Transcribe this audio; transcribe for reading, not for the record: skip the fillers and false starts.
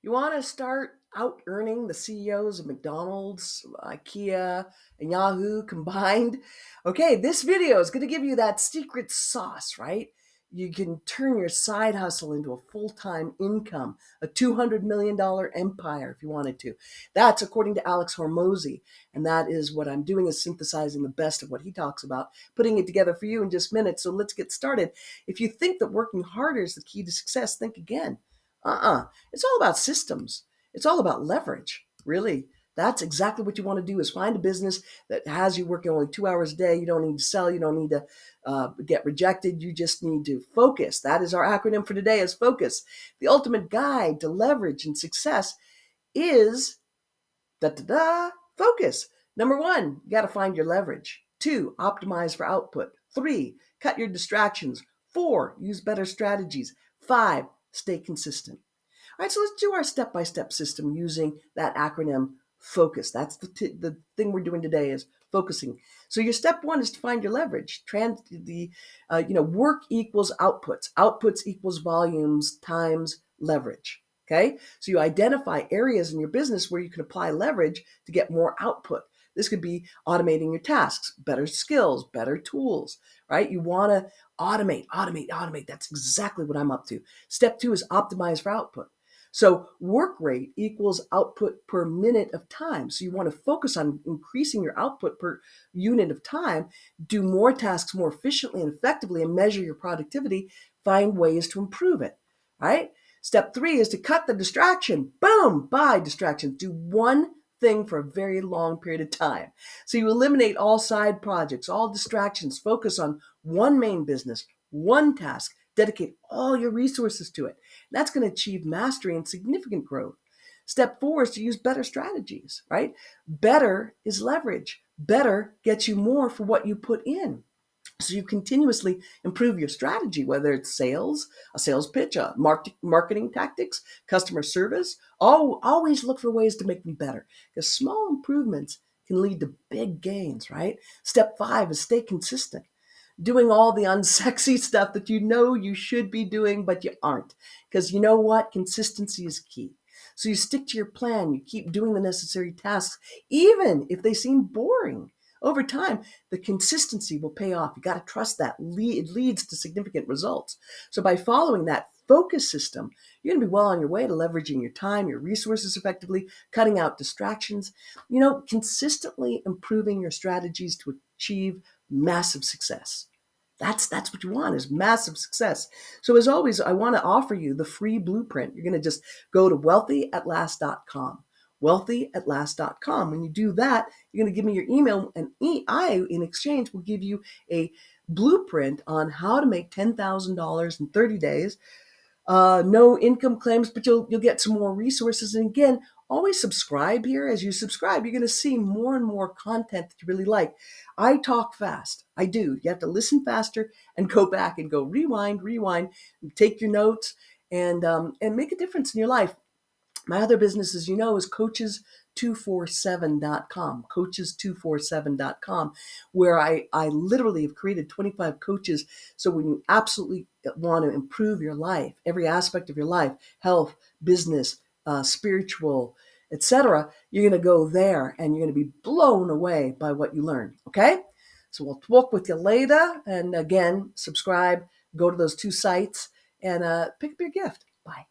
You want to start out earning the CEOs of McDonald's, IKEA, and Yahoo combined? Okay, this video is going to give you that secret sauce, right? You can turn your side hustle into a full-time income, a $200 million empire if you wanted to. That's according to Alex Hormozi. And that is what I'm doing, is synthesizing the best of what he talks about, putting it together for you in just minutes. So let's get started. If you think that working harder is the key to success, think again. It's all about systems. It's all about leverage, really. That's exactly what you want to do, is find a business that has you working only 2 hours a day. You don't need to sell. You don't need to get rejected. You just need to focus. That is our acronym for today, is focus. The ultimate guide to leverage and success is focus. Number one, you got to find your leverage. Two, optimize for output. Three, cut your distractions. Four, use better strategies. Five, stay consistent. All right, so let's do our step-by-step system using that acronym FOCUS. That's the thing we're doing today, is focusing. So your step one is to find your leverage. Work equals outputs. Outputs equals volumes times leverage. Okay, so you identify areas in your business where you can apply leverage to get more output. This could be automating your tasks, better skills, better tools, right? You want to automate. That's exactly what I'm up to. Step two is optimize for output. So work rate equals output per minute of time. So you want to focus on increasing your output per unit of time, do more tasks more efficiently and effectively, and measure your productivity, find ways to improve it, right? Step three is to cut the distraction. Boom, buy distractions. Do one thing for a very long period of time. So you eliminate all side projects, all distractions, focus on one main business, one task, dedicate all your resources to it. That's going to achieve mastery and significant growth. Step four is to use better strategies, right? Better is leverage. Better gets you more for what you put in. So you continuously improve your strategy, whether it's sales, a sales pitch, marketing tactics, customer service. Always look for ways to make them better, because small improvements can lead to big gains, right? Step five is stay consistent, doing all the unsexy stuff that you know you should be doing, but you aren't. Because you know what? Consistency is key. So you stick to your plan, you keep doing the necessary tasks, even if they seem boring. Over time, the consistency will pay off. You got to trust that. It leads to significant results. So by following that focus system, you're going to be well on your way to leveraging your time, your resources effectively, cutting out distractions, consistently improving your strategies to achieve massive success. That's what you want, is massive success. So as always, I want to offer you the free blueprint. You're going to just go to wealthyatlast.com. Wealthyatlast.com. When you do that, you're going to give me your email, and I, in exchange, will give you a blueprint on how to make $10,000 in 30 days. No income claims, but you'll get some more resources. And again, always subscribe here. As you subscribe, you're going to see more and more content that you really like. I talk fast. I do. You have to listen faster and go back and go rewind, and take your notes, and make a difference in your life. My other business, as you know, is coaches247.com, coaches247.com, where I literally have created 25 coaches. So when you absolutely want to improve your life, every aspect of your life, health, business, spiritual, etc., you're going to go there and you're going to be blown away by what you learn. Okay? So we'll talk with you later. And again, subscribe, go to those two sites, and pick up your gift. Bye.